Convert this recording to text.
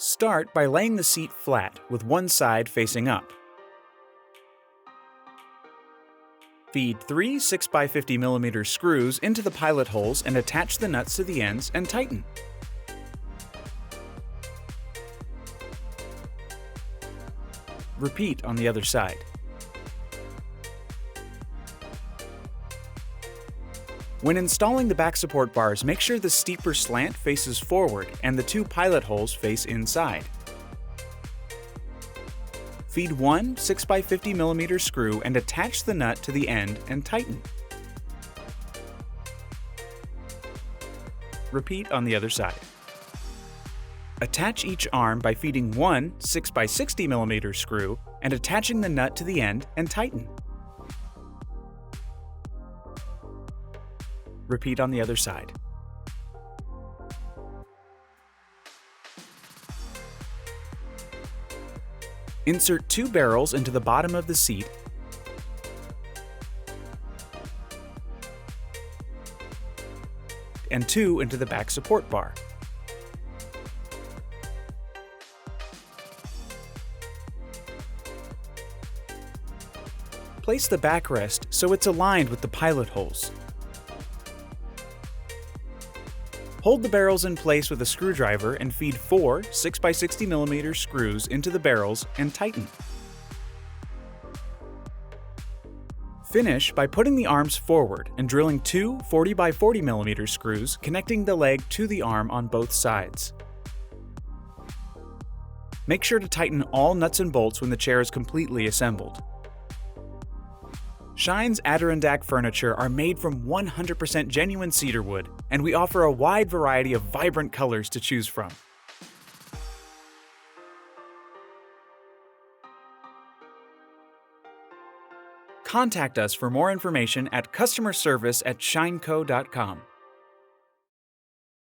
Start by laying the seat flat with one side facing up. Feed 3 6x50mm screws into the pilot holes and attach the nuts to the ends and tighten. Repeat on the other side. When installing the back support bars, make sure the steeper slant faces forward and the two pilot holes face inside. Feed one 6x50mm screw and attach the nut to the end and tighten. Repeat on the other side. Attach each arm by feeding one 6x60mm screw and attaching the nut to the end and tighten. Repeat on the other side. Insert two barrels into the bottom of the seat and two into the back support bar. Place the backrest so it's aligned with the pilot holes. Hold the barrels in place with a screwdriver and feed four 6x60mm screws into the barrels and tighten. Finish by putting the arms forward and drilling two 40x40mm screws connecting the leg to the arm on both sides. Make sure to tighten all nuts and bolts when the chair is completely assembled. Shine's Adirondack furniture are made from 100% genuine cedar wood, and we offer a wide variety of vibrant colors to choose from. Contact us for more information at customerservice@shineco.com.